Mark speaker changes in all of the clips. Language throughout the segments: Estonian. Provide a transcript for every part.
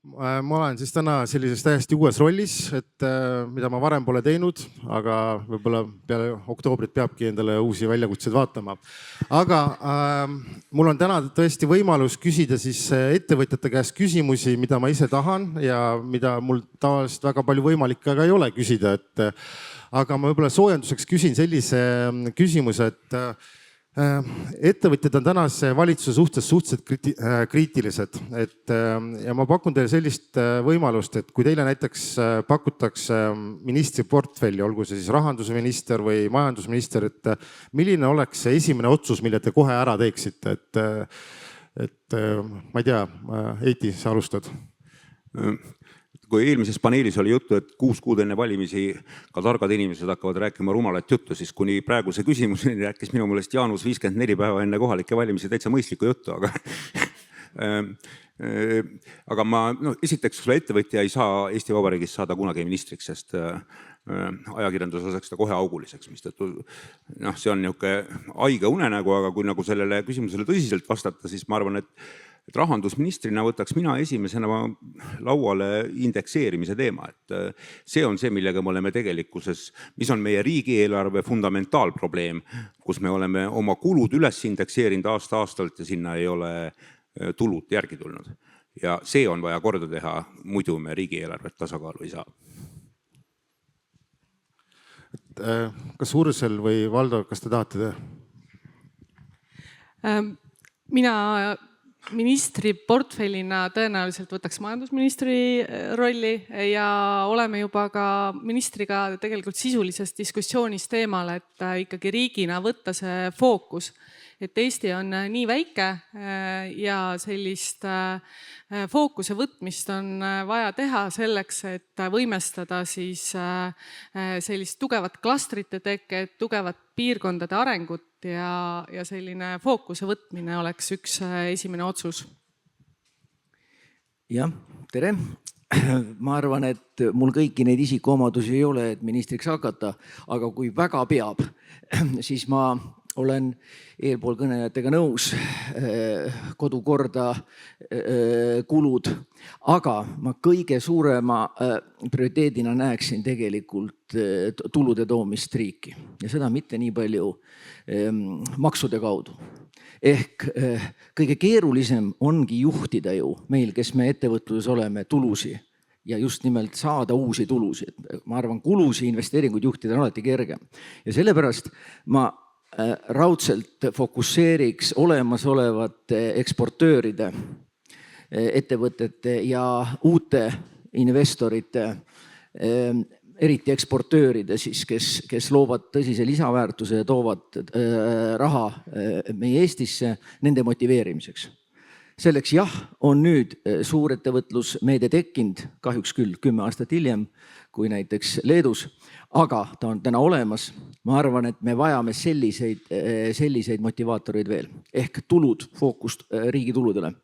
Speaker 1: Ma olen siis täna sellises täiesti uues rollis, et mida ma varem pole teinud, aga võib-olla peale oktoobrit peabki endale uusi väljakutseid vaatama. Aga mul on täna tõesti võimalus küsida siis ettevõtjate käest küsimusi, mida ma ise tahan ja mida mul tavaliselt väga palju võimalik aga ei ole küsida. Aga ma võib-olla soojenduseks küsin sellise küsimuse, et ettevõtjad on tänase valitsuse suhteliselt kriitilised, ja ma pakun teile sellist võimalust, et kui teile näiteks pakutakse ministri portfelli, olgu see siis rahandusminister või majandusminister, et milline oleks see esimene otsus, mille te kohe ära teeksite, et ma ei tea, Heiti, sa alustad.
Speaker 2: Kui eelmises paneelis oli juttu, et 6 kuud enne valimisi ka targad inimesed hakkavad rääkima rumalat juttu, siis kuni praeguse küsimuseni rääkis minu meelest Jaanus 54 päeva enne kohalikke valimisi täitsa mõistlikku juttu. Aga ma esiteks sulle ettevõtja ei saa Eesti Vabariigis saada kunagi ministriks, sest ajakirjandus osaks seda kohe auguliseks, mistõttu see on niisugune haige unenägu, aga kui nagu sellele küsimusele tõsiselt vastata, siis ma arvan, et rahandusministrina võtaks mina esimesena lauale indekseerimise teema. Et see on see, millega me oleme tegelikkuses, mis on meie riigieelarve fundamentaalprobleem, kus me oleme oma kulud üles indekseerinud aasta-aastalt ja sinna ei ole tulud järgi tulnud. Ja see on vaja korda teha, muidu me riigieelarvet tasakaalu ei saa.
Speaker 1: Kas Ursel või Valdo, kas te tahate?
Speaker 3: Mina ministri portfellina tõenäoliselt võtaks majandusministri rolli ja oleme juba ka ministriga tegelikult sisulises diskussioonis teemal, et ikkagi riigina võtta see fookus, et Eesti on nii väike ja sellist fookuse võtmist on vaja teha selleks, et võimestada siis sellist tugevat klastrite teket, tugevat piirkondade arengut ja selline fookuse võtmine oleks üks esimene otsus.
Speaker 4: Jah, tere. Ma arvan, et mul kõiki neid isikuomadusi ei ole, et ministriks hakata, aga kui väga peab, siis ma olen eelpool kõnejatega nõus, kodukorda, kulud, aga ma kõige suurema prioriteedina näeksin tegelikult tulude toomist riiki ja seda mitte nii palju maksude kaudu. Ehk kõige keerulisem ongi juhtida ju meil, kes me ettevõtluses oleme, tulusi ja just nimelt saada uusi tulusid. Ma arvan, kulusi investeeringuid juhtida on alati kergem ja sellepärast ma raudselt fokusseeriks olemasolevate eksportööride, ettevõtete ja uute investorite, eriti eksportööride, siis, kes loovad tõsise lisaväärtuse ja toovad raha meie Eestisse nende motiveerimiseks. Selleks on nüüd suurettevõtlusmeede tekkinud, kahjuks küll 10 aastat hiljem kui näiteks Leedus, aga ta on täna olemas. Ma arvan, et me vajame selliseid motivaatoreid veel, ehk tulud, fookust riigi tuludele.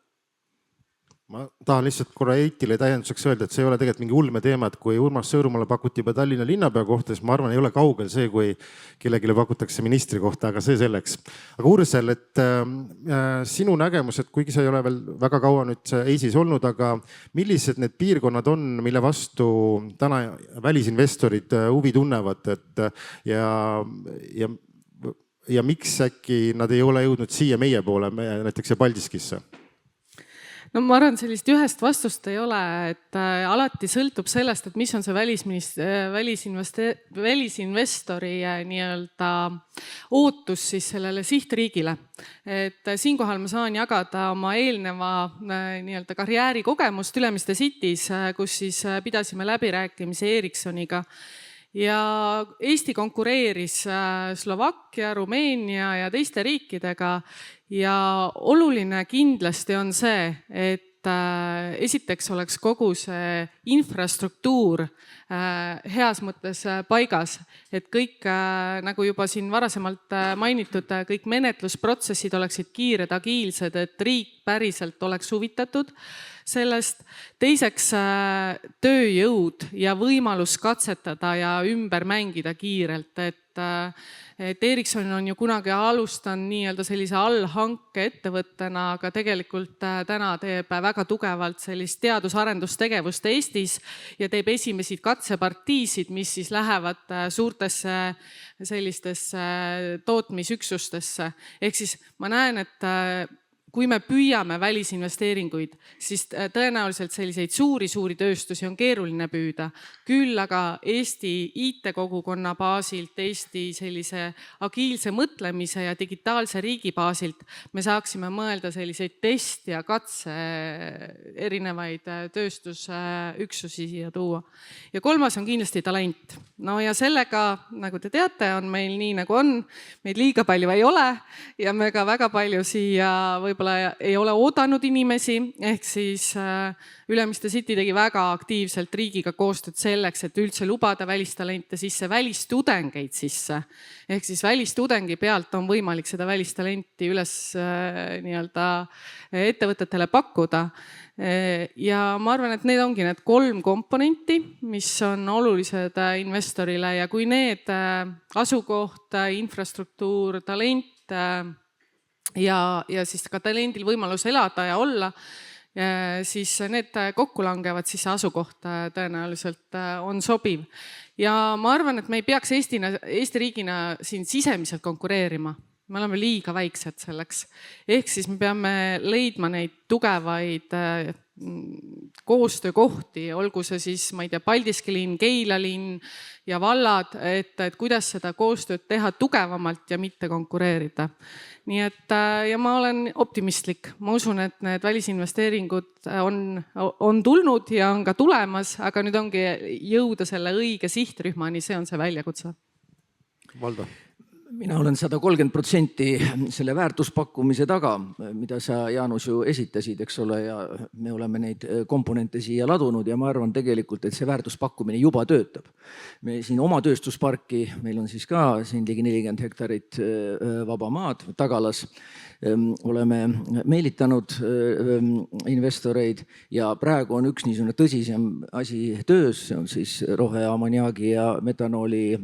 Speaker 1: Ma tahan lihtsalt korra Heitile täienduseks öelda, et see ei ole tegelikult mingi ulme teema, et kui Urmas Sõõrumaale pakuti juba Tallinna linnapea kohta, siis ma arvan, ei ole kaugel see, kui kellelegi pakutakse ministri kohta, aga see selleks. Aga Ursel, et sinu nägemus, et kuigi sa ei ole veel väga kaua nüüd EIS-is olnud, aga millised need piirkonnad on, mille vastu täna välisinvestorid huvi tunnevad, ja miks äkki nad ei ole jõudnud siia meie poole, näiteks Paldiskisse?
Speaker 3: No ma arvan, sellist ühest vastust ei ole, et alati sõltub sellest, et mis on see välisinvestori nii-öelda ootus siis sellele sihtriigile. Et siinkohal ma saan jagada oma eelneva nii-öelda karjäärikogemust Ülemiste City's, kus siis pidasime läbirääkimise Ericssoniga. Ja Eesti konkureeris Slovakkia, Rumeenia ja teiste riikidega ja oluline kindlasti on see, et esiteks oleks kogu see infrastruktuur heas mõttes paigas, et kõik, nagu juba siin varasemalt mainitud, kõik menetlusprotsessid oleksid kiired, agiilsed, et riik päriselt oleks huvitatud sellest. Teiseks, tööjõud ja võimalus katsetada ja ümber mängida kiirelt, et Ericsson on ju kunagi alustanud nii-öelda sellise allhanke ettevõttena, aga tegelikult täna teeb väga tugevalt sellist teadus-arendustegevust Eestis ja teeb esimesi katsepartiisid, mis siis lähevad suurtesse sellistesse tootmisüksustesse. Ehk siis ma näen, et kui me püüame välisinvesteeringuid, siis tõenäoliselt selliseid suuri tööstusi on keeruline püüda. Küll aga Eesti IT-kogukonna baasilt, Eesti sellise agiilse mõtlemise ja digitaalse riigi baasilt me saaksime mõelda selliseid test- ja katse erinevaid tööstusüksusi siia tuua. Ja kolmas on kindlasti talent. No ja sellega, nagu te teate, on meil nii nagu on. Meid liiga palju ei ole ja me ka väga palju siia võib-olla ei ole oodanud inimesi, ehk siis Ülemiste City tegi väga aktiivselt riigiga koostööd selleks, et üldse lubada välistalente sisse, välistudengeid sisse. Ehk siis välistudengi pealt on võimalik seda välistalenti üles nii-öelda ettevõtetele pakkuda. Ja ma arvan, et need ongi need 3 komponenti, mis on olulised investorile ja kui need asukoht, infrastruktuur, talent ja siis ka talendil võimalus elada ja olla, siis need kokku langevad, siis asukoht tõenäoliselt on sobiv. Ja ma arvan, et me ei peaks Eesti riigina siin sisemiselt konkureerima. Me oleme liiga väiksed selleks. Ehk siis me peame leidma neid tugevaid koostöökohti, olgu see siis, ma ei tea, Paldiski linn, Keila linn ja vallad, et kuidas seda koostööd teha tugevamalt ja mitte konkureerida. Nii et ja ma olen optimistlik. Ma usun, et need välisinvesteeringud on tulnud ja on ka tulemas, aga nüüd ongi jõuda selle õige sihtrühmani, see on see väljakutse.
Speaker 1: Valdo.
Speaker 4: Mina olen 130% selle väärtuspakkumise taga, mida sa, Jaanus, ju esitasid, eks ole, ja me oleme neid komponente siia ladunud ja ma arvan tegelikult, et see väärtuspakkumine juba töötab. Me siin oma tööstusparki, meil on siis ka siin ligi 40 hektarit vaba maad Tagalas, oleme meelitanud investoreid ja praegu on üks niisugune tõsisem asi töös, see on siis roheammoniaagi ja metanooli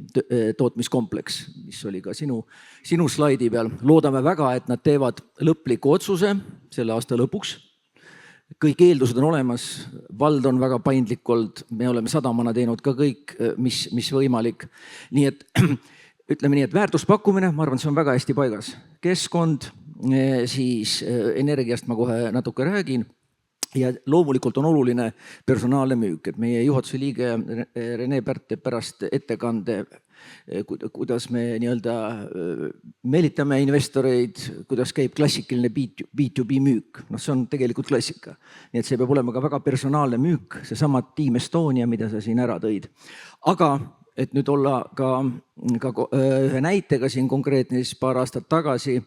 Speaker 4: tootmiskompleks, mis oli ka sinu slaidi peal. Loodame väga, et nad teevad lõpliku otsuse selle aasta lõpuks. Kõik eeldused on olemas, vald on väga paindlik olnud, me oleme sadamana teinud ka kõik, mis võimalik. Nii et ütleme nii, et väärtuspakkumine, ma arvan, see on väga hästi paigas. Keskkond, siis energiast ma kohe natuke räägin. Ja loomulikult on oluline personaalne müük, et meie juhatuse liige Rene Pärt teeb pärast ettekande, kuidas me nii-öelda meelitame investoreid, kuidas käib klassikaline B2B müük. See on tegelikult klassika. Nii et see peab olema ka väga personaalne müük, seesama Team Estonia, mida sa siin ära tõid. Aga et nüüd olla ka ühe näitega siin konkreetne, siis paar aastat tagasi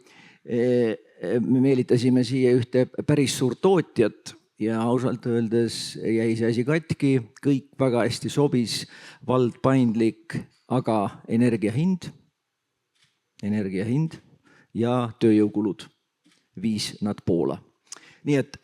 Speaker 4: me meelitasime siia ühte päris suurt tootjat ja ausalt öeldes jäi see asi katki, kõik väga hästi sobis, vald paindlik, aga energia hind ja tööjõukulud viis nad Poola. Nii et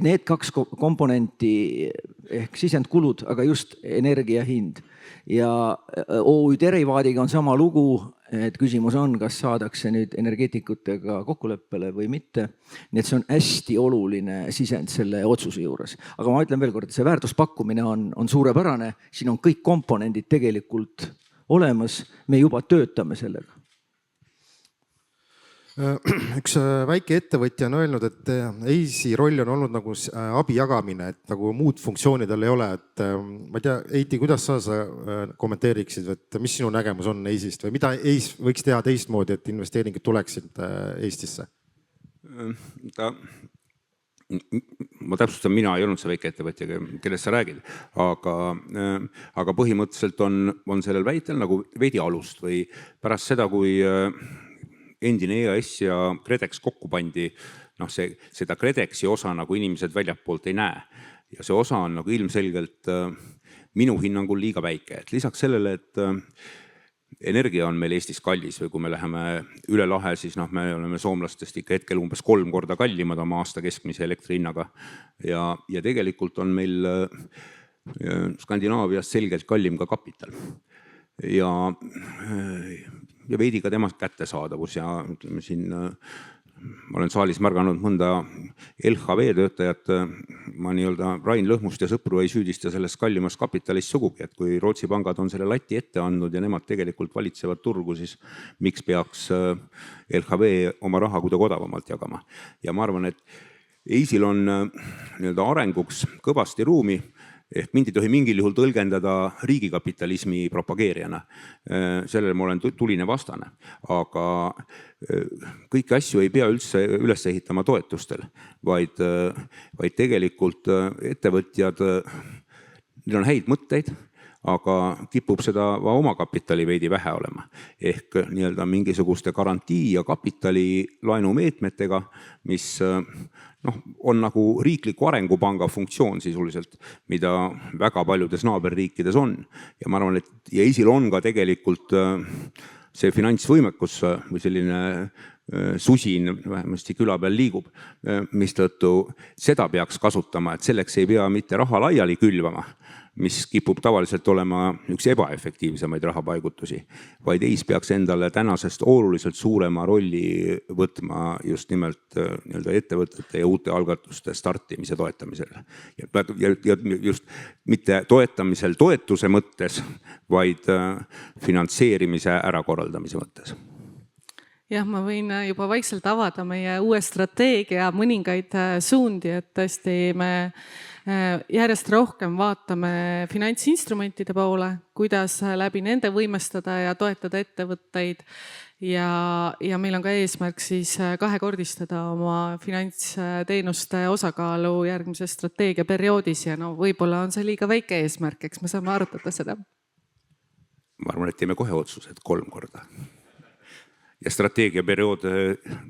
Speaker 4: need 2 komponenti ehk sisendkulud, aga just energia hind. Ja OÜ Derivaadiga on sama lugu, et küsimus on, kas saadakse nüüd energeetikutega kokkuleppele või mitte. Nii et see on hästi oluline sisend selle otsuse juures. Aga ma ütlen veel kord, et see väärtuspakkumine on suurepärane, siin on kõik komponendid tegelikult olemas, me juba töötame sellega.
Speaker 1: Üks väike ettevõtja on öelnud, et EIS-i roll on olnud nagu abi jagamine, et nagu muud funktsioonidel ei ole. Et ma ei tea, Eiti, kuidas sa kommenteeriksid, et mis sinu nägemus on EIS-ist või mida EIS võiks teha teistmoodi, et investeeringud tuleksid Eestisse?
Speaker 2: Ma täpsustan, mina ei olnud see väike ettevõtja, kellest sa räägid, aga põhimõtteliselt on sellel väitel nagu veidi alust või pärast seda, kui endine EAS ja KredEx kokku pandi, seda KredExi osa nagu inimesed väljapoolt ei näe. Ja see osa on nagu ilmselgelt minu hinnangul liiga väike, et lisaks sellele, et energia on meil Eestis kallis või kui me läheme üle lahe, siis me oleme soomlastest ikka hetkel umbes 3 korda kallimad oma aasta keskmise elektri hinnaga. Ja tegelikult on meil Skandinaavias selgelt kallim ka kapital. Ja veidi ka tema kättesaadavus ja ütleme siin, ma olen saalis märganud mõnda LHV töötajat, ma Rain Lõhmust ja sõpru ei süüdista selles kallimas kapitalist sugugi, et kui Rootsi pangad on selle lati ette andnud ja nemad tegelikult valitsevad turgu, siis miks peaks LHV oma raha kuidagi odavamalt jagama. Ja ma arvan, et EIS-il on arenguks kõvasti ruumi, ehk mind ei tohi mingil juhul tõlgendada riigikapitalismi propageerijana. Sellele ma olen tuline vastane, aga kõiki asju ei pea üldse üles ehitama toetustel, vaid tegelikult ettevõtjad, neil on häid mõtteid, aga kipub seda omakapitali veidi vähe olema. Ehk mingisuguste garantii ja kapitali laenumeetmetega, mis on nagu riikliku arengupanga funktsioon sisuliselt, mida väga paljudes naaberriikides on. Ja ma arvan, et EIS-il on ka tegelikult see finantsvõimekus või selline susin vähemasti küla peal liigub, mistõttu seda peaks kasutama, et selleks ei pea mitte raha laiali külvama, mis kipub tavaliselt olema üks ebaefektiivsemaid rahapaigutusi, vaid EIS peaks endale tänasest oluliselt suurema rolli võtma just nimelt ettevõtete ja uute algatuste startimise toetamisel. Ja just mitte toetamisel toetuse mõttes, vaid finantseerimise ärakorraldamise mõttes.
Speaker 3: Jah, ma võin juba vaikselt avada meie uue strateegia mõningaid suundi, et tõesti me järjest rohkem vaatame finantsinstrumentide poole, kuidas läbi nende võimestada ja toetada ettevõtteid. Ja meil on ka eesmärk siis kahekordistada oma finantsteenuste osakaalu järgmises strateegiaperioodis ja võib-olla on see liiga väike eesmärk, eks me saame arutada seda.
Speaker 2: Ma arvan, et teeme kohe otsused 3 korda. Ja strateegiaperiood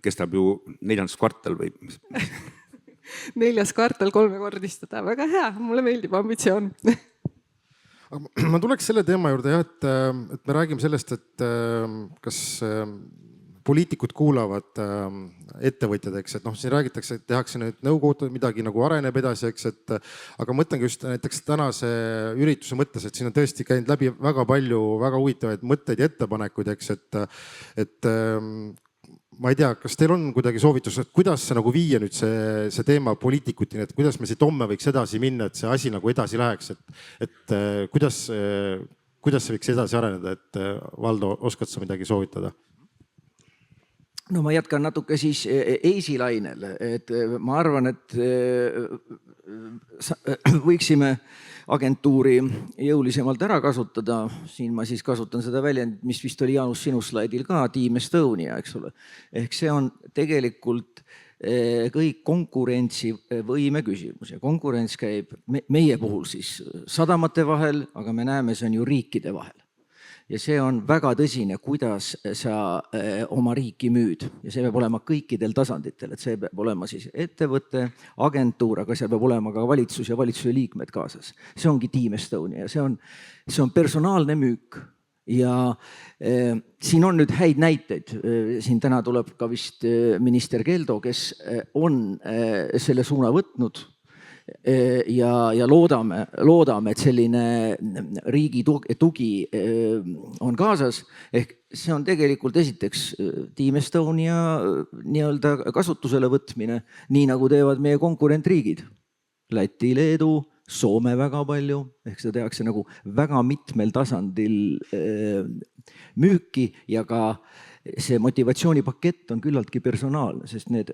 Speaker 2: kestab ju 4. kvartal või
Speaker 3: 4. kvartal 3-kordistada, väga hea, mulle meeldib ambitsioon.
Speaker 1: Ma tuleks selle teema juurde, et me räägime sellest, et kas poliitikud kuulavad ettevõtjad, eks, et siin räägitakse, et tehakse nüüd nõukogu, midagi nagu areneb edasi, eks, et aga mõtlengi just näiteks tänase ürituse mõttes, et siin on tõesti käinud läbi väga palju väga huvitavaid mõtteid ja ettepanekuid, eks, et ma ei tea, kas teil on kuidagi soovitus, et kuidas see nagu viia nüüd see teema poliitikutini, et kuidas me siit homme võiks edasi minna, et see asi nagu edasi läheks, et kuidas see võiks edasi areneda, et Valdo, oskad sa midagi soovitada?
Speaker 4: No ma jätkan natuke siis EIS-i lainel, et ma arvan, et võiksime agentuuri jõulisemalt ära kasutada. Siin ma siis kasutan seda väljend, mis vist oli Jaanus sinu slaidil ka, Team Estonia, eks ole. Ehk see on tegelikult kõik konkurentsivõime küsimus ja konkurents käib meie puhul siis sadamate vahel, aga me näeme, see on ju riikide vahel. Ja see on väga tõsine, kuidas sa oma riiki müüd ja see peab olema kõikidel tasanditel, et see peab olema siis ettevõte, agentuur, aga seal peab olema ka valitsus ja valitsuse liikmed kaasas. See ongi Team Estonia ja see on personaalne müük ja siin on nüüd häid näiteid. Siin täna tuleb ka vist minister Keldo, kes on selle suuna võtnud. Ja loodame, et selline riigi tugi on kaasas. Ehk see on tegelikult esiteks Team Estonia nii-öelda kasutusele võtmine, nii nagu teevad meie konkurentriigid. Läti, Leedu, Soome väga palju, ehk seda tehakse nagu väga mitmel tasandil müüki ja ka see motivatsioonipakett on küllaltki personaalne, sest need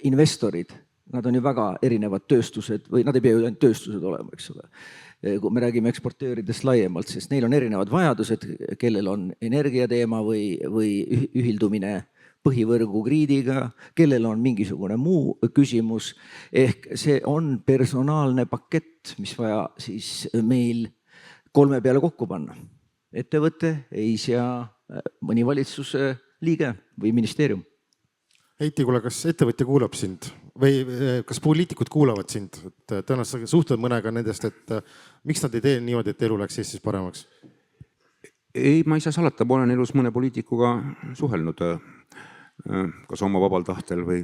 Speaker 4: investorid, nad on ju väga erinevad tööstused või nad ei pea ju ainult tööstused olema, eks ole. Kui me räägime eksportööridest laiemalt, sest neil on erinevad vajadused, kellel on energiateema või ühildumine põhivõrgu griidiga, kellel on mingisugune muu küsimus. Ehk see on personaalne pakett, mis vaja siis meil 3 peale kokku panna. Ettevõte, EIS ja mõni valitsuse liige või ministeerium.
Speaker 1: Heiti, kuule, kas ettevõtja kuulab sind? või kas poliitikud kuulavad sind, et tõenäoliselt suhtled mõnega nendest, et miks nad ei tee niimoodi, et elu läks Eestis paremaks?
Speaker 2: Ei, ma ei saa salata, ma olen elus mõne poliitikuga suhelnud, kas oma vabal tahtel või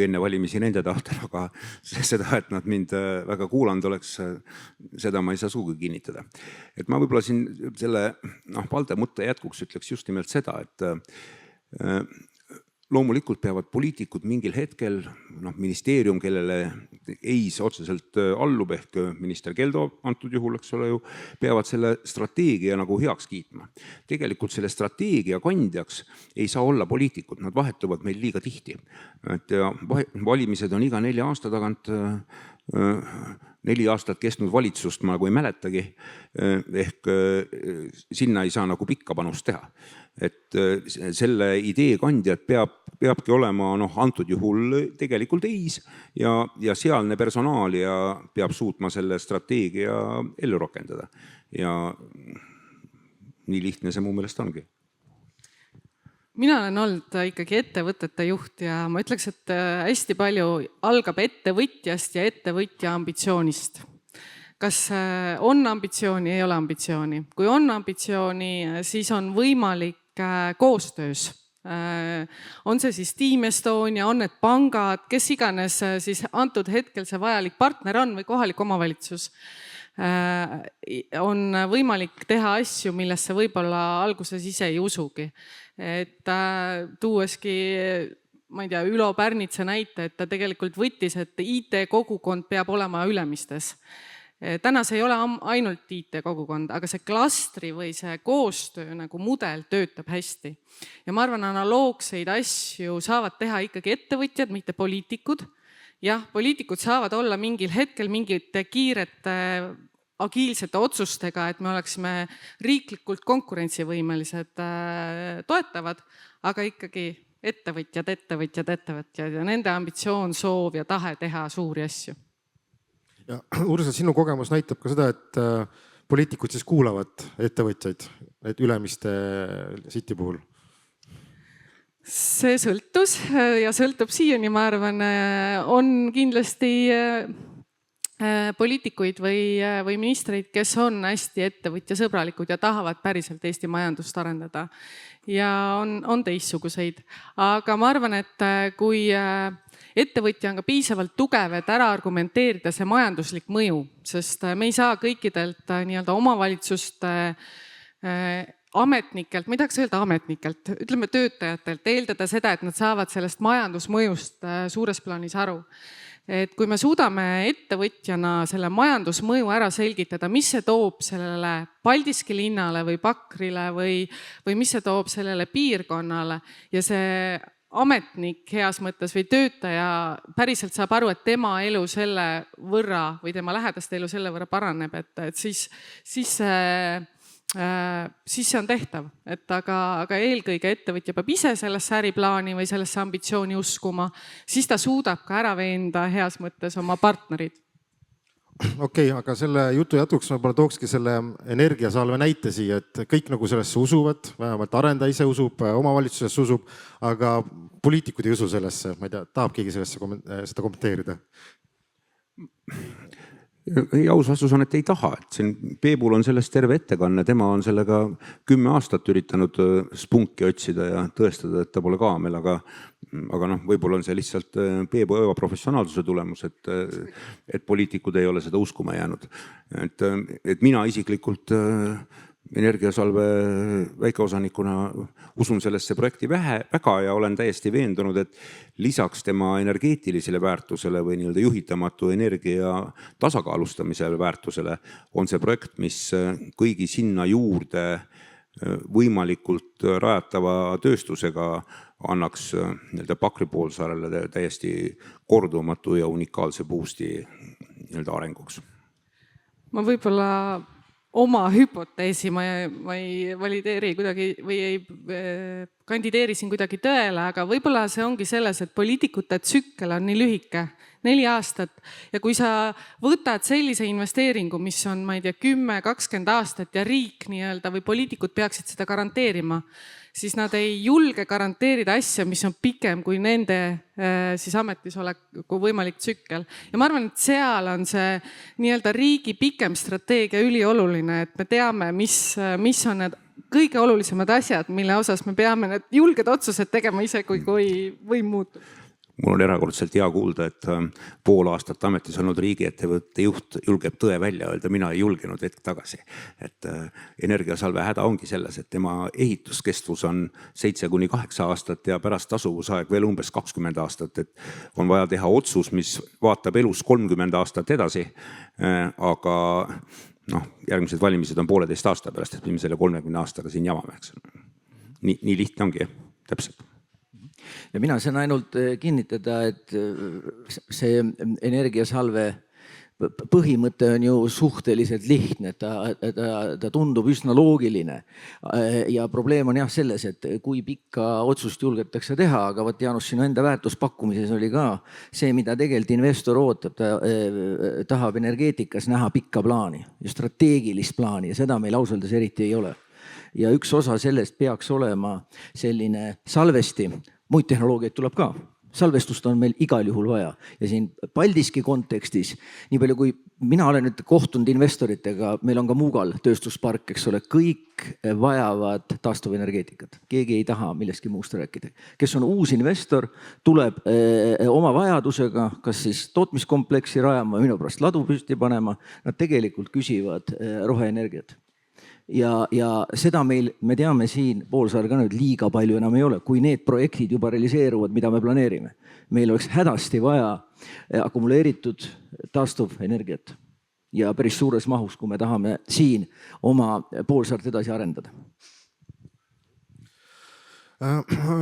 Speaker 2: enne valimisi nende tahtel, aga seda, et nad mind väga kuulanud oleks, seda ma ei saa sugugi kinnitada. Et ma võib-olla siin selle Valde mõtte jätkuks ütleks just nimelt seda, et loomulikult peavad poliitikud mingil hetkel, ministeerium, kellele EIS otseselt allub ehk minister Keldo antud juhul, eks ole ju, peavad selle strateegia nagu heaks kiitma. Tegelikult selle strateegia kandjaks ei saa olla poliitikud, nad vahetuvad meil liiga tihti. Et valimised on iga 4 aasta tagant, 4 aastat kestnud valitsust ma nagu ei mäletagi, ehk sinna ei saa nagu pikka panust teha. Et selle idee kandjad peabki olema antud juhul tegelikult EIS ja sealne personaalia peab suutma selle strateegia ellu rakendada. Ja nii lihtne see mu meelest ongi.
Speaker 3: Mina olen olnud ikkagi ettevõtete juht ja ma ütleks, et hästi palju algab ettevõtjast ja ettevõtja ambitsioonist. Kas on ambitsiooni, ei ole ambitsiooni? Kui on ambitsiooni, siis on võimalik koostöös. On see siis Team Estonia, on need pangad, kes iganes siis antud hetkel see vajalik partner on või kohalik omavalitsus. On võimalik teha asju, millesse võib-olla alguses ise ei usugi. Et tuueski, ma ei tea, Ülo Pärnitsa näite, et ta tegelikult võttis, et IT-kogukond peab olema Ülemistes. Täna see ei ole ainult IT-kogukond, aga see klastri või see koostöö nagu mudel töötab hästi. Ja ma arvan, analoogseid asju saavad teha ikkagi ettevõtjad, mitte poliitikud. Jah, poliitikud saavad olla mingil hetkel mingite kiirete agiilsete otsustega, et me oleksime riiklikult konkurentsivõimelised toetavad, aga ikkagi ettevõtjad ja nende ambitsioon, soov ja tahe teha suuri asju.
Speaker 1: Ja Ursa, sinu kogemus näitab ka seda, et poliitikud siis kuulavad ettevõtjaid, et Ülemiste City puhul.
Speaker 3: See sõltus ja sõltub siiani, ma arvan, on kindlasti poliitikuid või ministreid, kes on hästi ettevõtjasõbralikud ja tahavad päriselt Eesti majandust arendada. Ja on teistsuguseid. Aga ma arvan, et kui ettevõtja on ka piisavalt tugev, et ära argumenteerida see majanduslik mõju, sest me ei saa kõikidelt nii-öelda omavalitsuste ametnikelt, ma ei tahaks öelda ametnikelt, ütleme töötajatelt, eeldada seda, et nad saavad sellest majandusmõjust suures plaanis aru. Et kui me suudame ettevõtjana selle majandusmõju ära selgitada, mis see toob sellele Paldiski linnale või Pakrile või mis see toob sellele piirkonnale ja see ametnik heas mõttes või töötaja päriselt saab aru, et tema elu selle võrra või tema lähedaste elu selle võrra paraneb, et siis see on tehtav, et aga eelkõige ettevõtja peab ise sellesse äriplaani või sellesse ambitsiooni uskuma, siis ta suudab ka ära veenda heas mõttes oma partnerid.
Speaker 1: Okei, aga selle jutu jätuks ma tookski selle energiasalve näite siia, et kõik nagu sellesse usuvad, vähemalt arendaja ise usub, omavalitsusesse usub, aga poliitikud ei usu sellesse. Ma ei tea, tahab keegi seda kommenteerida?
Speaker 2: Aus vastus on, et ei taha. Et siin Peebul on sellest terve ettekanne, tema on sellega 10 aastat üritanud spunki otsida ja tõestada, et ta pole kaamel, aga võib-olla on see lihtsalt Peebu ööva professionaalsuse tulemus, et poliitikud ei ole seda uskuma jäänud. Et mina isiklikult energiasalve väikeosanikuna usun sellesse projekti väga ja olen täiesti veendunud, et lisaks tema energeetilisele väärtusele või nii-öelda juhitamatu energia tasakaalustamise väärtusele on see projekt, mis kõigi sinna juurde võimalikult rajatava tööstusega annaks nii-öelda Pakri poolsaarele täiesti kordumatu ja unikaalse boosti nii-öelda arenguks.
Speaker 3: Ma võib-olla oma hüpoteesi ma ei valideeri kuidagi või ei kandideeri siin kuidagi tõele, aga võib-olla see ongi selles, et poliitikute tsükkel on nii lühike, 4 aastat. Ja kui sa võtad sellise investeeringu, mis on, ma ei tea, 10-20 aastat ja riik nii-öelda või poliitikud peaksid seda garanteerima, siis nad ei julge garanteerida asja, mis on pikem kui nende siis ametisoleku võimalik tsükkel. Ja ma arvan, et seal on see nii-öelda riigi pikem strateegia ülioluline, et me teame, mis on need kõige olulisemad asjad, mille osas me peame need julged otsused tegema ise, kui võim muutub.
Speaker 2: Mul on erakordselt hea kuulda, et pool aastat ametis olnud riigiettevõtte juht julgeb tõe välja öelda, mina ei julgenud hetk tagasi. Et Energiasalve häda ongi selles, et tema ehituskestvus on 7-8 aastat ja pärast tasuvusaeg veel umbes 20 aastat. Et on vaja teha otsus, mis vaatab elus 30 aastat edasi, aga järgmised valimised on 1,5 aasta pärast, et me selle 30 aastaga siin jamame. Nii lihtne ongi, täpselt.
Speaker 4: Ja mina saan ainult kinnitada, et see Energiasalve põhimõte on ju suhteliselt lihtne, ta tundub üsna loogiline. Ja probleem on jah selles, et kui pikka otsust julgetakse teha, aga võt Jaanus sinu enda väärtuspakkumises oli ka see, mida tegelikult investor ootab, ta tahab energeetikas näha pikka plaani ja strateegilist plaani ja seda meil ausalt eriti ei ole. Ja üks osa sellest peaks olema selline salvesti. Muid tehnoloogiaid tuleb ka. Salvestust on meil igal juhul vaja. Ja siin Paldiski kontekstis, nii palju kui mina olen nüüd kohtunud investoritega, meil on ka Muugal tööstuspark, eks ole, kõik vajavad taastuvenergeetikat. Keegi ei taha millestki muust rääkida. Kes on uus investor, tuleb oma vajadusega, kas siis tootmiskompleksi rajama, minu pärast ladu püsti panema, nad tegelikult küsivad roheenergiat. Ja seda me teame siin Poolsaar ka nüüd liiga palju enam ei ole, kui need projektid juba realiseeruvad, mida me planeerime. Meil oleks hädasti vaja akumuleeritud taastuv energiat ja päris suures mahus, kui me tahame siin oma Poolsaart edasi arendada.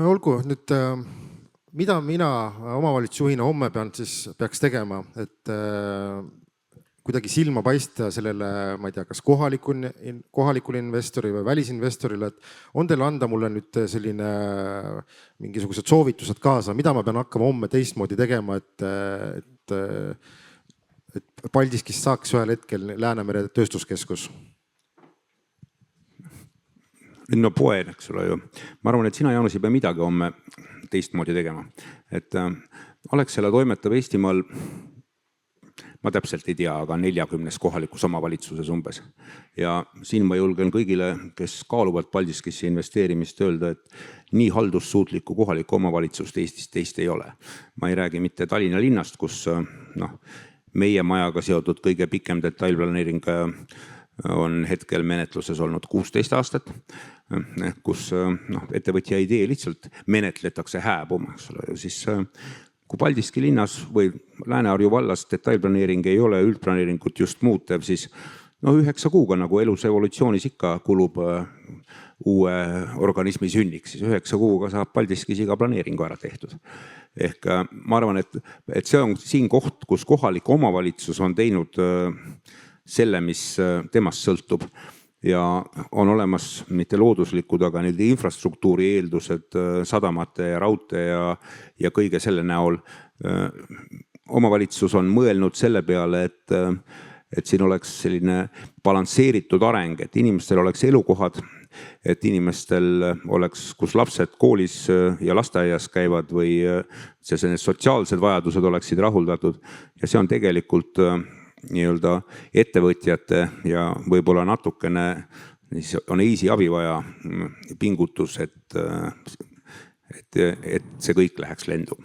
Speaker 1: Olgu, nüüd mida mina omavalitsusjuhina homme peaks tegema, et kuidagi silma paista sellele, ma ei tea, kas kohalikule investori või välisinvestorile, et on teil anda mulle nüüd selline mingisugused soovitused kaasa, mida ma pean hakkama homme teistmoodi tegema, et Paldiskist saaks ühel hetkel Läänemere tööstuskeskus?
Speaker 2: Nüüd ma poen, eks ole ju. Ma arvan, et sina, Jaanus, ei pea midagi homme teistmoodi tegema. Et Alexela toimetab Eestimaal, ma täpselt ei tea, aga 40 kohalikus omavalitsuses umbes. Ja siin ma julgen kõigile, kes kaaluvad Paldiskisse investeerimist, öelda, et nii haldussuutlikku kohalikku omavalitsust Eestis teist ei ole. Ma ei räägi mitte Tallinna linnast, kus meie majaga seotud kõige pikem detailplaneering on hetkel menetluses olnud 16 aastat, kus ettevõtja idee lihtsalt menetletakse hääbuma. Siis kui Paldiski linnas või Lääne-Harju vallas detailplaneering ei ole üldplaneeringut just muutev, siis 9 kuuga nagu elus evolutsioonis ikka kulub uue organismi sünniks, siis 9 kuuga saab Paldiskis iga planeeringu ära tehtud. Ehk ma arvan, et see on siin koht, kus kohalik omavalitsus on teinud selle, mis temast sõltub. Ja on olemas mitte looduslikud, aga need infrastruktuuri eeldused sadamate ja raudtee ja kõige selle näol. Omavalitsus on mõelnud selle peale, et siin oleks selline balansseeritud areng, et inimestel oleks elukohad, et inimestel oleks, kus lapsed koolis ja lasteaias käivad või sotsiaalsed vajadused oleksid rahuldatud. Ja see on tegelikult nii-öelda ettevõtjate ja võib-olla natukene on eisi abi vaja pingutus, et see kõik läheks lendu.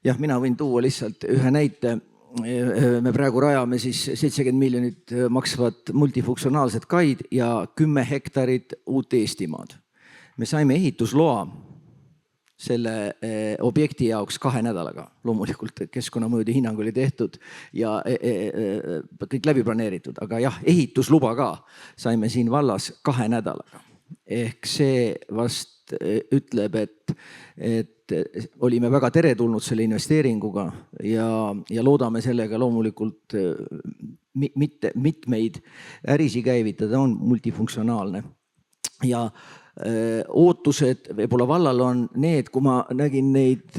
Speaker 4: Jah, mina võin tuua lihtsalt ühe näite. Me praegu rajame siis 70 miljonit maksvat multifunktsionaalset kaid ja 10 hektarit uut Eestimaad. Me saime ehitusloa selle objekti jaoks 2 nädalaga. Loomulikult keskkonnamõjude hinnang oli tehtud ja kõik läbi planeeritud, aga jah, ehitusluba ka saime siin vallas 2 nädalaga. Ehk see vast ütleb, et olime väga teretulnud selle investeeringuga ja loodame sellega loomulikult mitmeid ärisi käivitada, on multifunktsionaalne. Ja ootused võib-olla vallal on need, kui ma nägin neid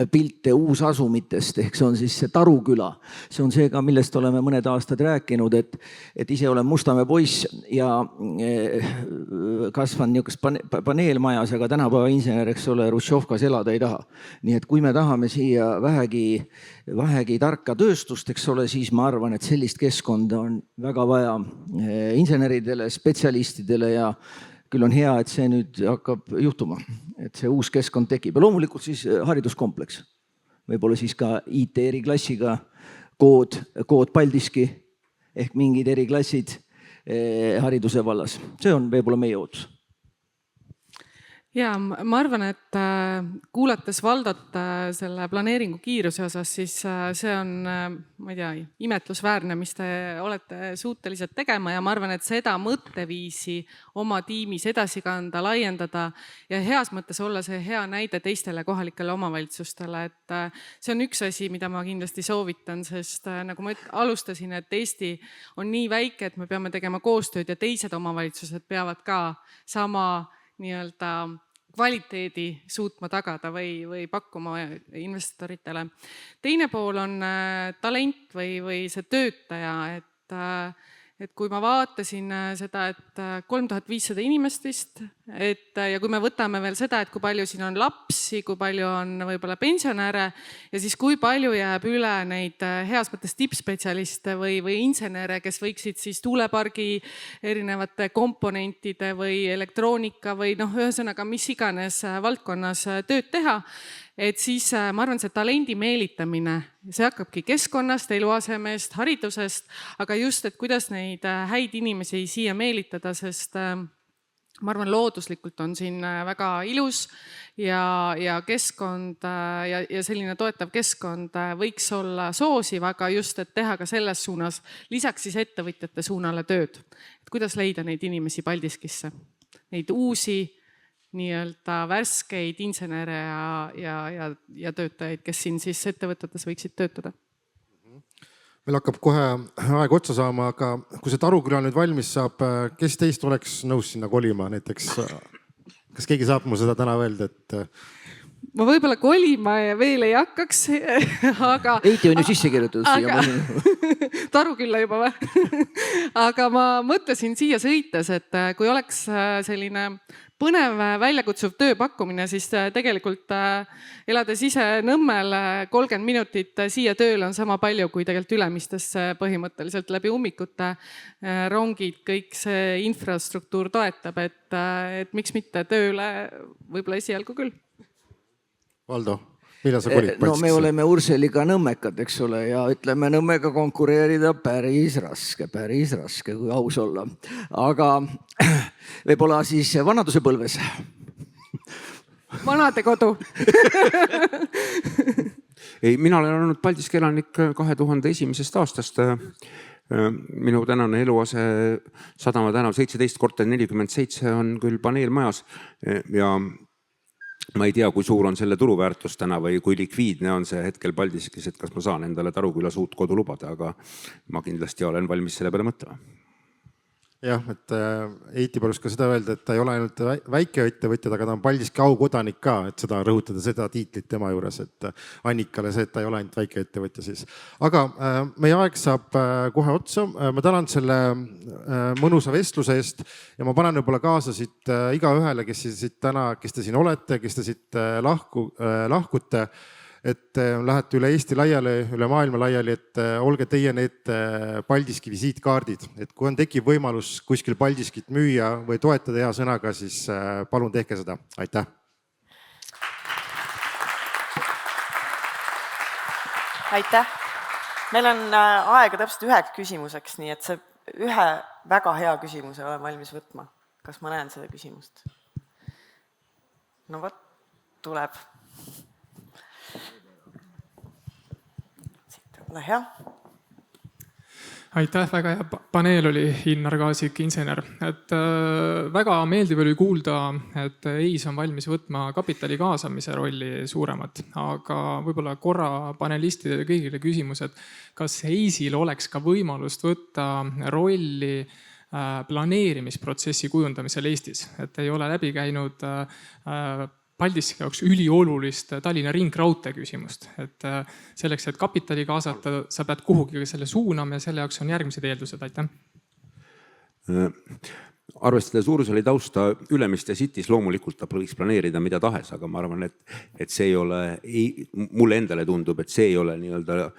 Speaker 4: pilte uusasumitest, ehk see on siis see Taruküla. See on see ka, millest oleme mõned aastad rääkinud, et ise olen Mustamäe poiss ja kasvan niisugust paneelmajas, aga tänapäeva insener, eks ole, Hruštšovkas elada ei taha. Nii et kui me tahame siia vähegi tarka tööstust, eks ole, siis ma arvan, et sellist keskkonda on väga vaja inseneridele, spetsialistidele ja küll on hea, et see nüüd hakkab juhtuma, et see uus keskkond tekib. Ja loomulikult siis hariduskompleks. Võib-olla siis ka IT eriklassiga kood Paldiski ehk mingid eriklassid hariduse vallas. See on võib-olla meie ootus.
Speaker 3: Ja ma arvan, et kuulates Valdot selle planeeringu kiiruse osas, siis see on, ma ei tea, imetlusväärne, mis te olete suutelised tegema ja ma arvan, et seda mõtteviisi oma tiimis edasi kanda, laiendada ja heas mõttes olla see hea näide teistele kohalikele omavalitsustele. Et see on üks asi, mida ma kindlasti soovitan, sest nagu ma alustasin, et Eesti on nii väike, et me peame tegema koostööd ja teised omavalitsused peavad ka sama nii-öelda kvaliteedi suutma tagada või pakkuma investoritele. Teine pool on talent või see töötaja, et kui ma vaatasin seda, et 3500 inimest vist, ja kui me võtame veel seda, et kui palju siin on lapsi, kui palju on võib-olla pensionäre ja siis kui palju jääb üle neid heas mõttes tippspetsialiste või insenere, kes võiksid siis tuulepargi erinevate komponentide või elektroonika või ühesõnaga mis iganes valdkonnas tööd teha, et siis ma arvan, see talendi meelitamine, see hakkabki keskkonnast, eluasemest, haridusest, aga just, et kuidas neid häid inimesi siia meelitada, sest ma arvan, looduslikult on siin väga ilus ja keskkond ja selline toetav keskkond võiks olla soosiv, aga just, et teha ka selles suunas, lisaks siis ettevõtjate suunale tööd. Et kuidas leida neid inimesi Paldiskisse, neid uusi nii-öelda värskeid insenere ja töötajaid, kes siin siis ettevõtetes võiksid töötada.
Speaker 1: Meil hakkab kohe aeg otsa saama, aga kui see Taruküla nüüd valmis saab, kes teist oleks nõus sinna kolima näiteks? Kas keegi saab mu seda täna öelda, et
Speaker 3: ma võib-olla kolima veel ei hakkaks, aga
Speaker 4: Eiti on ju sisse kirjutatud siia.
Speaker 3: Tarukülla juba või? Aga ma mõtlesin siia sõites, et kui oleks selline põnev väljakutsuv tööpakkumine, siis tegelikult elades ise Nõmmel 30 minutit siia tööle on sama palju, kui tegelikult Ülemistesse põhimõtteliselt läbi ummikute rongid, kõik see infrastruktuur toetab, et miks mitte tööle võib-olla esialgu küll.
Speaker 1: Valdo, millal sa kolid Paldiskisse?
Speaker 4: No me oleme Urseliga nõmmekad, eks ole, ja ütleme Nõmmega konkureerida päris raske, kui aus olla. Aga võib-olla siis vanaduse põlves.
Speaker 3: Vanadekodu.
Speaker 2: Ei, mina olen olnud Paldiski elanik 2001. aastast. Minu tänane eluase Sadama tänav 17 korter 47 on küll paneelmajas ja ma ei tea, kui suur on selle turuväärtus täna või kui likviidne on see hetkel Paldiskis, et kas ma saan endale Tarukülas uut kodu lubada, aga ma kindlasti olen valmis selle peale mõtlema.
Speaker 1: Jah, et Eiti palus ka seda öelda, et ta ei ole ainult väikeettevõtjad, aga ta on Paldiski aukodanik ka, et seda rõhutada seda tiitlit tema juures, et Annikale see, et ta ei ole ainult väikeettevõtja siis. Aga meie aeg saab kohe otsa. Ma tänan selle mõnusa vestluse eest ja ma panen võib-olla kaasa siit iga ühele, kes te siin olete, kes te siit lahkute, et lähete üle Eesti laiali, üle maailma laiali, et olge teie need Paldiski visiitkaardid. Et kui on tekib võimalus kuskil Paldiskit müüa või toetada hea sõnaga, siis palun tehke seda. Aitäh!
Speaker 5: Aitäh! Meil on aega täpselt üheks küsimuseks, nii et see ühe väga hea küsimuse olen valmis võtma. Kas ma näen seda küsimust? No võt, tuleb. Ole hea.
Speaker 6: Aitäh, väga hea paneel oli Ilnar Kaasik, insener. Et väga meeldiv oli kuulda, et EIS on valmis võtma kapitali kaasamise rolli suuremat, aga võib-olla korra panelistidele kõigile küsimus, et kas EIS-il oleks ka võimalust võtta rolli planeerimisprotsessi kujundamisel Eestis, et ei ole läbi käinud Paldiski jaoks üliolulist Tallinna ringraudtee küsimust. Et selleks, et kapitali kaasata, sa pead kuhugi selle suunama ja selle jaoks on järgmised eeldused. Aitäh!
Speaker 2: Arvestades Urusali tausta Ülemiste City's loomulikult ta võiks planeerida mida tahes, aga ma arvan, et see ei ole, mulle endale tundub, et see ei ole nii-öelda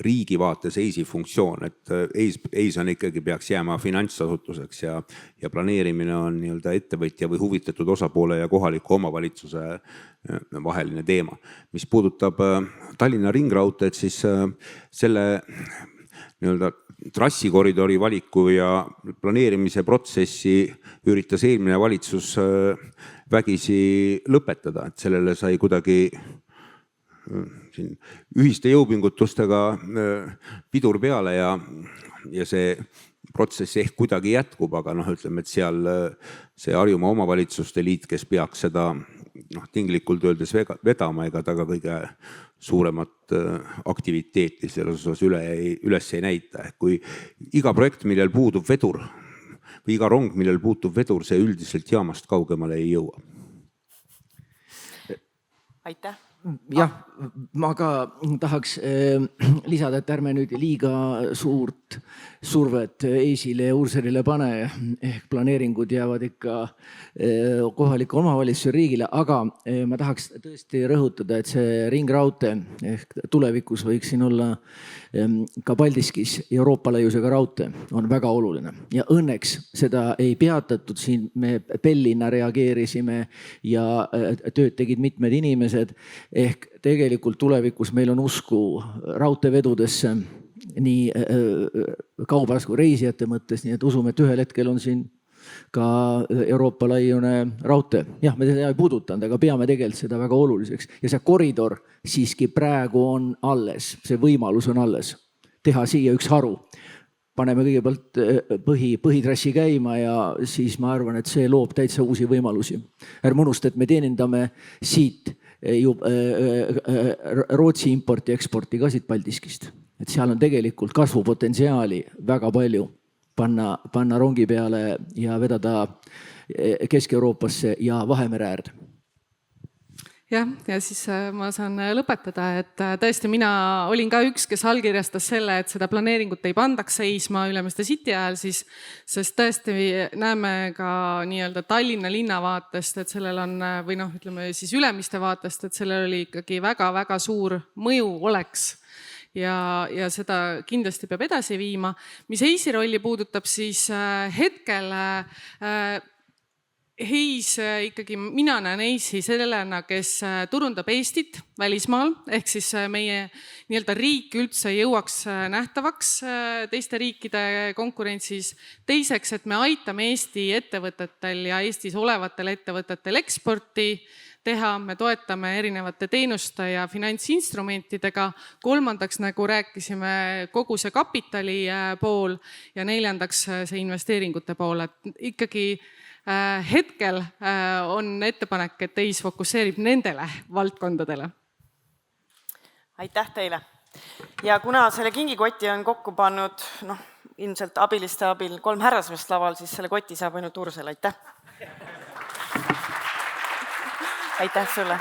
Speaker 2: riigi vaates EIS-i funktsioon, et EIS on ikkagi peaks jääma finantsasutuseks ja planeerimine on nii-öelda ettevõtja või huvitatud osapoole ja kohaliku omavalitsuse vaheline teema. Mis puudutab Tallinna ringraudteed, siis selle nii-öelda trassikoridori valiku ja planeerimise protsessi üritas eelmine valitsus vägisi lõpetada, et sellele sai kuidagi siin ühiste jõupingutustega pidur peale ja see protsess ehk kuidagi jätkub, aga ütleme, et seal see Harjumaa omavalitsuste liit, kes peaks seda tinglikult öeldes vedama, ega taga kõige suuremat aktiviteeti selles osas üles ei näita. Kui iga projekt, millel puudub vedur või iga rong, millel puutub vedur, see üldiselt jaamast kaugemale ei jõua.
Speaker 5: Aitäh!
Speaker 4: Jah, ma ka tahaks lisada, et ärme nüüd liiga suurt survet EIS-ile ja Ursalile pane, ehk planeeringud jäävad ikka kohaliku omavalitsuse riigile, aga ma tahaks tõesti rõhutada, et see ringraudtee ehk tulevikus võiks siin olla ka Paldiskis Euroopa laiusega raudtee on väga oluline ja õnneks seda ei peatatud, siin me Bellina reageerisime ja tööd tegid mitmed inimesed. Ehk tegelikult tulevikus meil on usku raudteevedudesse nii kaubas kui reisijate mõttes, nii et usume, et ühel hetkel on siin ka Euroopa laiune raudtee. Jah, me seda ei puudutanud, aga peame tegelikult seda väga oluliseks. Ja see koridor siiski praegu on alles, see võimalus on alles. Teha siia üks haru. Paneme kõigepealt põhitrassi käima ja siis ma arvan, et see loob täitsa uusi võimalusi. Ärme unusta, et me teenindame siit Rootsi importi ja eksporti ka siit Paldiskist. Et seal on tegelikult kasvupotentsiaali väga palju panna rongi peale ja vedada Kesk-Euroopasse ja Vahemere äärde.
Speaker 3: Jah, ja siis ma saan lõpetada, et tõesti mina olin ka üks, kes allkirjastas selle, et seda planeeringut ei pandaks seisma Ülemiste City ajal, sest tõesti näeme ka nii-öelda Tallinna linna vaatest, et sellel on, või ütleme siis Ülemiste vaatest, et sellel oli ikkagi väga-väga suur mõju oleks. Ja seda kindlasti peab edasi viima. Mis EIS-i rolli puudutab, siis hetkel EIS ikkagi, mina näen EIS-i sellena, kes turundab Eestit välismaal, ehk siis meie nii-öelda riik üldse jõuaks nähtavaks teiste riikide konkurentsis. Teiseks, et me aitame Eesti ettevõtetel ja Eestis olevatel ettevõtetel eksporti teha, me toetame erinevate teenuste ja finantsinstrumentidega. Kolmandaks, nagu rääkisime, kogu see kapitali pool ja neljandaks see investeeringute pool, et ikkagi hetkel on ettepanek, et EIS fokusseerib nendele valdkondadele.
Speaker 5: Aitäh teile. Ja kuna selle kingikoti on kokku pannud ilmselt abiliste abil 3 härrasmeest laval, siis selle koti saab ainult Ursel. Aitäh! Aitäh sulle!